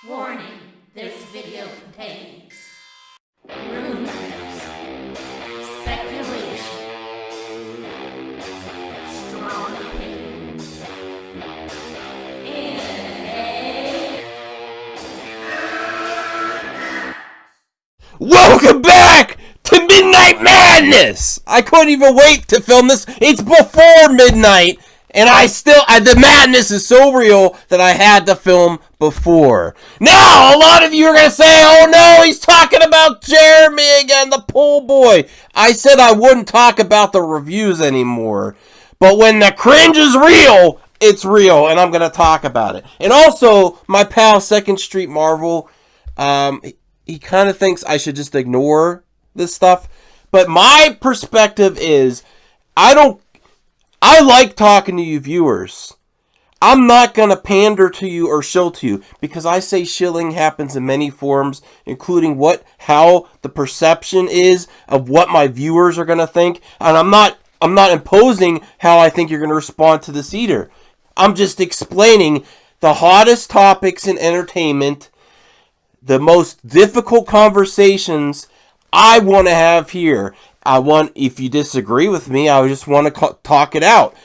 Warning, this video contains rumors, speculation, strong opinions, and Welcome back to Midnight Madness! I couldn't even wait to film this. It's before midnight, and the madness is so real that I had to film before. Now, a lot of you are going to say, oh no, he's talking about Jeremy again, the pool boy. I said I wouldn't talk about the reviews anymore. But when the cringe is real, it's real, and I'm going to talk about it. And also, my pal 2nd Street Marvel, he kind of thinks I should just ignore this stuff. But my perspective is, I like talking to you viewers. I'm not going to pander to you or shill to you, because I say shilling happens in many forms, including how the perception is of what my viewers are going to think. And I'm not imposing how I think you're going to respond to this either. I'm just explaining the hottest topics in entertainment, the most difficult conversations I want to have here. If you disagree with me, I just want to talk it out.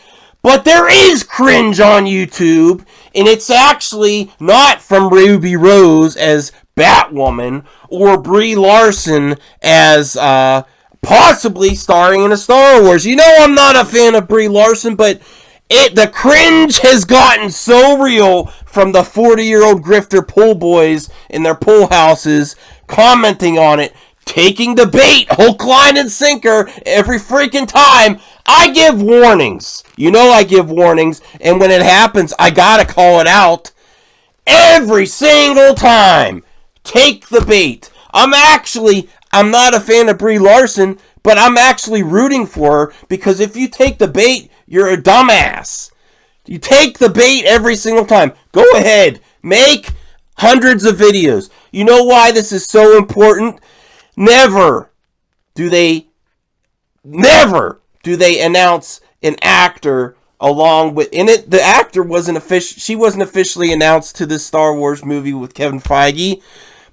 But there is cringe on YouTube, and it's actually not from Ruby Rose as Batwoman, or Brie Larson as possibly starring in a Star Wars. You know I'm not a fan of Brie Larson, but the cringe has gotten so real from the 40-year-old grifter pool boys in their pool houses commenting on it, taking the bait, hook, line, and sinker every freaking time. I give warnings. You know I give warnings, and when it happens, I gotta call it out every single time. Take the bait. I'm not a fan of Brie Larson, but I'm actually rooting for her, because if you take the bait, you're a dumbass. You take the bait every single time. Go ahead. Make hundreds of videos. You know why this is so important? Never do they announce an actor along with in it. The actor wasn't officially announced to this Star Wars movie with Kevin Feige,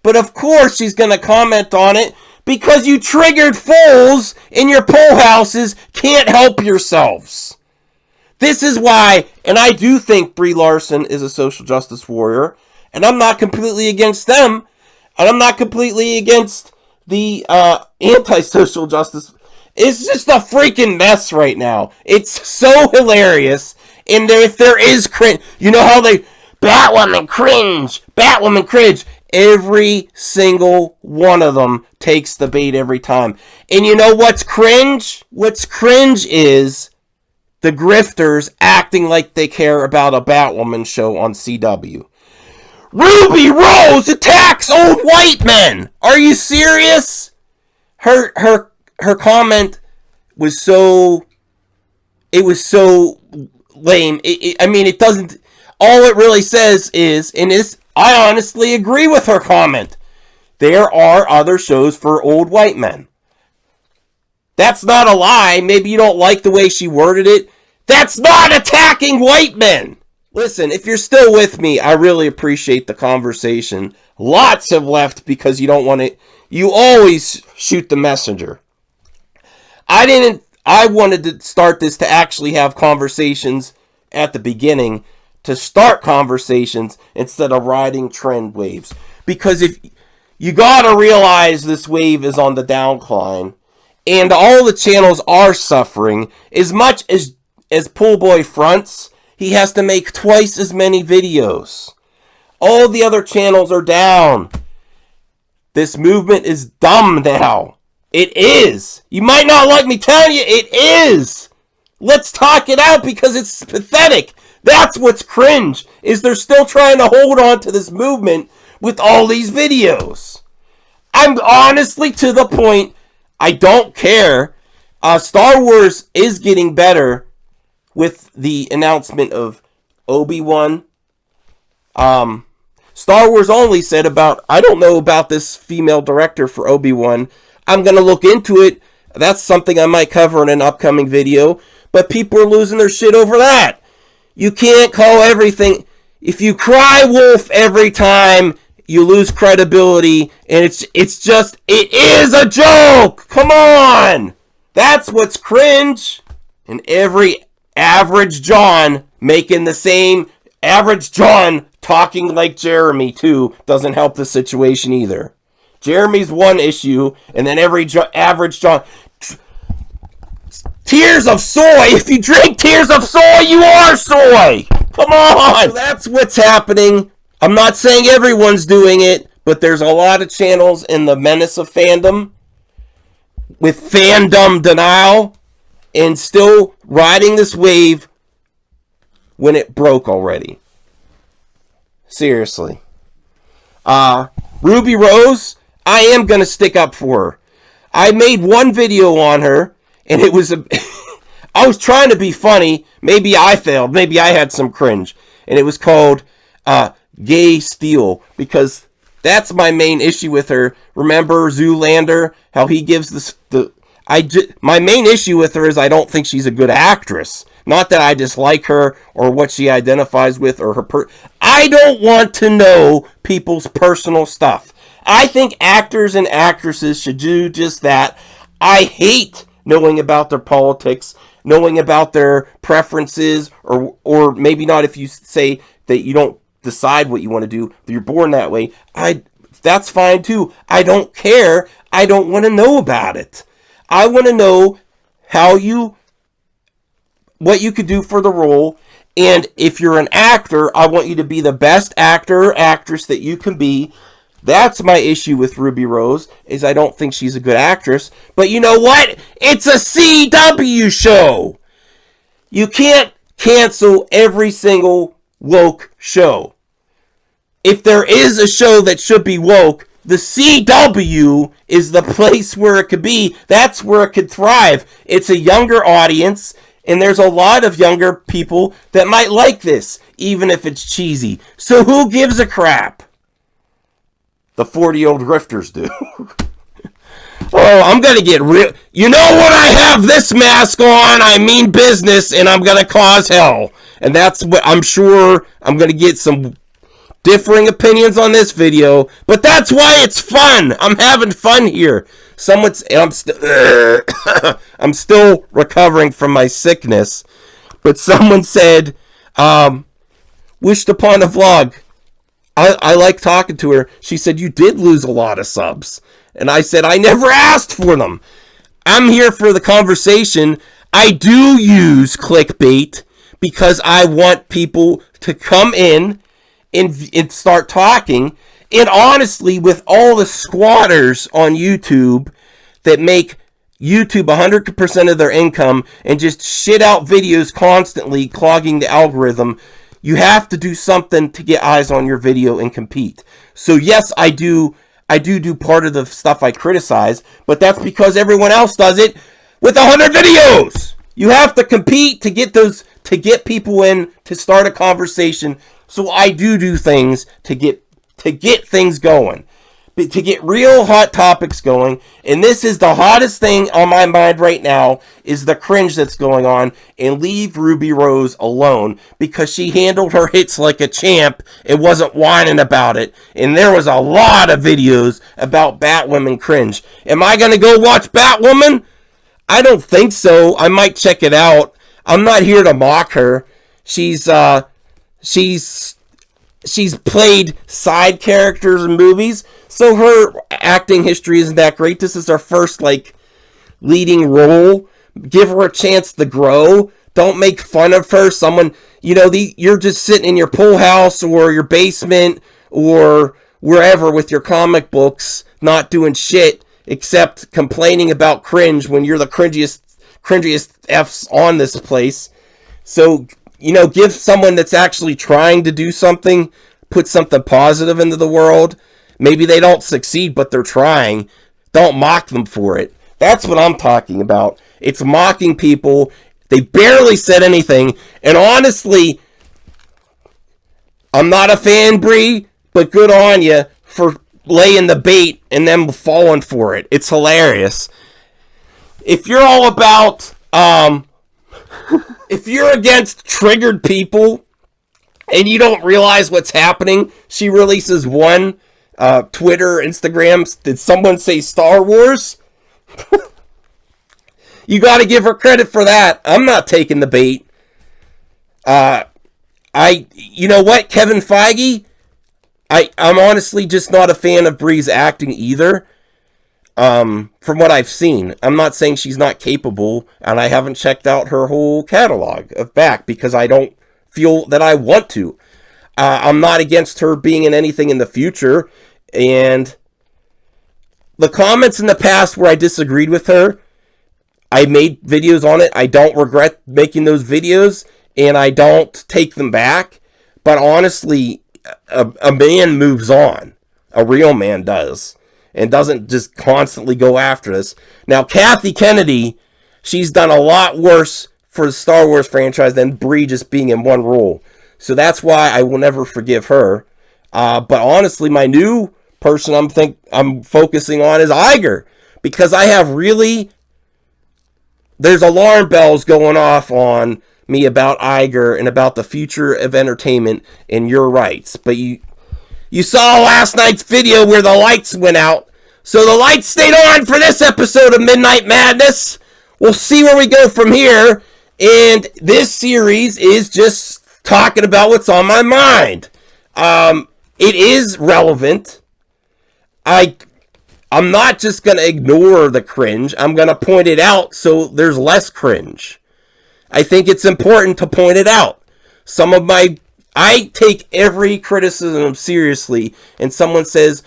but of course she's gonna comment on it, because you triggered fools in your pool houses can't help yourselves. This is why, and I do think Brie Larson is a social justice warrior, and I'm not completely against them, and I'm not completely against the anti-social justice. It's just a freaking mess right now. It's so hilarious. And if there is cringe, you know how Batwoman cringe. Every single one of them takes the bait every time. And you know what's cringe? What's cringe is the grifters acting like they care about a Batwoman show on CW. Ruby Rose attacks old white men. Are you serious? Her comment was so lame. It doesn't. All it really says is, I honestly agree with her comment. There are other shows for old white men. That's not a lie. Maybe you don't like the way she worded it. That's not attacking white men. Listen, if you're still with me, I really appreciate the conversation. Lots have left because you don't want to. You always shoot the messenger. I wanted to start this to actually have conversations at the beginning, to start conversations instead of riding trend waves. Because if you gotta realize this wave is on the downcline, and all the channels are suffering. As much as Pool Boy fronts, he has to make twice as many videos. All the other channels are down. This movement is dumb now. It is. You might not like me telling you, it is. Let's talk it out, because it's pathetic. That's what's cringe, is they're still trying to hold on to this movement with all these videos. I'm honestly to the point, I don't care. Star Wars is getting better with the announcement of ObiWan. Star Wars only said I don't know about this female director for Obi-Wan. I'm going to look into it. That's something I might cover in an upcoming video. But people are losing their shit over that. You can't call everything. If you cry wolf every time you lose credibility, and it is a joke. Come on. That's what's cringe. And every average John making the same average John talking like Jeremy too doesn't help the situation either. Jeremy's one issue, and then every average John. Tears of soy. If you drink tears of soy, you are soy. Come on. So that's what's happening. I'm not saying everyone's doing it, but there's a lot of channels in the menace of fandom with fandom denial and still riding this wave when it broke already. Seriously. Ruby Rose, I am going to stick up for her. I made one video on her, and it was I was trying to be funny. Maybe I failed. Maybe I had some cringe. And it was called Gay Steel, because that's my main issue with her. Remember Zoolander? How he gives my main issue with her is I don't think she's a good actress. Not that I dislike her or what she identifies with or her I don't want to know people's personal stuff. I think actors and actresses should do just that. I hate knowing about their politics, knowing about their preferences, or maybe not if you say that you don't decide what you want to do, but you're born that way. That's fine too. I don't care. I don't want to know about it. I want to know what you could do for the role, and if you're an actor, I want you to be the best actor or actress that you can be. That's my issue with Ruby Rose, is I don't think she's a good actress. But you know what? It's a CW show. You can't cancel every single woke show. If there is a show that should be woke, the CW is the place where it could be. That's where it could thrive. It's a younger audience, and there's a lot of younger people that might like this, even if it's cheesy. So who gives a crap? The 40-year-old grifters do. Oh, I'm going to get real. You know when I have this mask on, I mean business, and I'm going to cause hell. And that's what I'm sure I'm going to get some differing opinions on this video. But that's why it's fun. I'm having fun here. I'm still recovering from my sickness. But someone said, wished upon a vlog. I like talking to her. She said, you did lose a lot of subs. And I said, I never asked for them. I'm here for the conversation. I do use clickbait because I want people to come in and start talking. And honestly, with all the squatters on YouTube that make YouTube 100% of their income and just shit out videos constantly, clogging the algorithm, you have to do something to get eyes on your video and compete. So yes, I do part of the stuff I criticize, but that's because everyone else does it with 100 videos. You have to compete to get people in, to start a conversation. So I do things to get things going, to get real hot topics going. And this is the hottest thing on my mind right now, is the cringe that's going on. And leave Ruby Rose alone, because she handled her hits like a champ and wasn't whining about it. And there was a lot of videos about Batwoman cringe. Am I going to go watch Batwoman? I don't think so. I might check it out. I'm not here to mock her. She's played side characters in movies, so her acting history isn't that great. This is her first, leading role. Give her a chance to grow. Don't make fun of her. You're just sitting in your pool house or your basement or wherever with your comic books, not doing shit except complaining about cringe when you're the cringiest F's on this place. So, give someone that's actually trying to do something, put something positive into the world. Maybe they don't succeed, but they're trying. Don't mock them for it. That's what I'm talking about. It's mocking people. They barely said anything. And honestly, I'm not a fan, Brie, but good on you for laying the bait and them falling for it. It's hilarious. If you're all about, if you're against triggered people and you don't realize what's happening, she releases one Twitter, Instagram. Did someone say Star Wars? You got to give her credit for that. I'm not taking the bait. You know what, Kevin Feige? I'm honestly just not a fan of Brie's acting either. From what I've seen, I'm not saying she's not capable, and I haven't checked out her whole catalog of back because I don't feel that I want to. I'm not against her being in anything in the future, and the comments in the past where I disagreed with her, I made videos on it. I don't regret making those videos, and I don't take them back. But honestly, a man moves on. A real man does. And doesn't just constantly go after this. Now, Kathy Kennedy, she's done a lot worse for the Star Wars franchise than Brie just being in one role. So that's why I will never forgive her. But honestly, my new person I'm focusing on is Iger. Because I have really... There's alarm bells going off on me about Iger and about the future of entertainment and your rights. But you saw last night's video where the lights went out. So the lights stayed on for this episode of Midnight Madness. We'll see where we go from here. And this series is just talking about what's on my mind. It is relevant. I'm not just going to ignore the cringe. I'm going to point it out so there's less cringe. I think it's important to point it out. I take every criticism seriously, and someone says,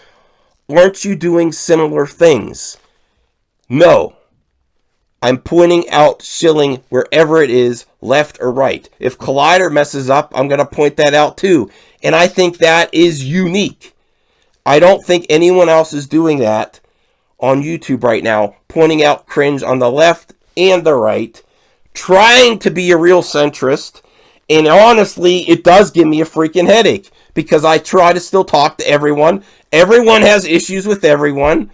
aren't you doing similar things? No. I'm pointing out Shilling wherever it is, left or right. If Collider messes up, I'm going to point that out too. And I think that is unique. I don't think anyone else is doing that on YouTube right now, pointing out cringe on the left and the right, trying to be a real centrist, and honestly, it does give me a freaking headache, because I try to still talk to everyone. Everyone has issues with everyone,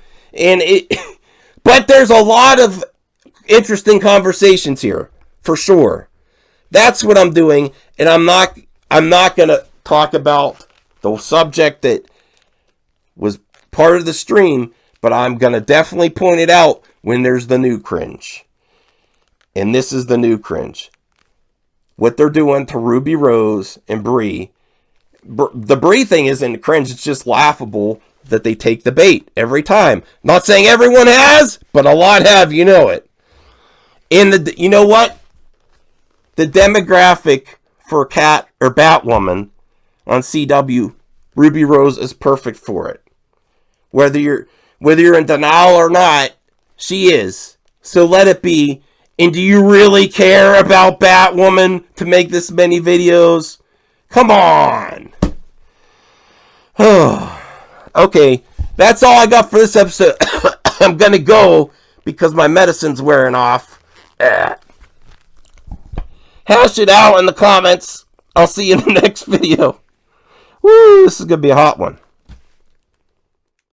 but there's a lot of interesting conversations here, for sure. That's what I'm doing, and I'm not going to talk about the subject that was part of the stream, but I'm going to definitely point it out when there's the new cringe. And this is the new cringe. What they're doing to Ruby Rose and Brie. The Brie thing isn't cringe, it's just laughable that they take the bait every time. Not saying everyone has, but a lot have, you know it. And you know what? The demographic for Cat or Batwoman on CW, Ruby Rose is perfect for it. Whether you're in denial or not, she is. So let it be. And do you really care about Batwoman to make this many videos? Come on. Okay, that's all I got for this episode. I'm gonna go because my medicine's wearing off. Hash it out in the comments. I'll see you in the next video. Woo, this is gonna be a hot one.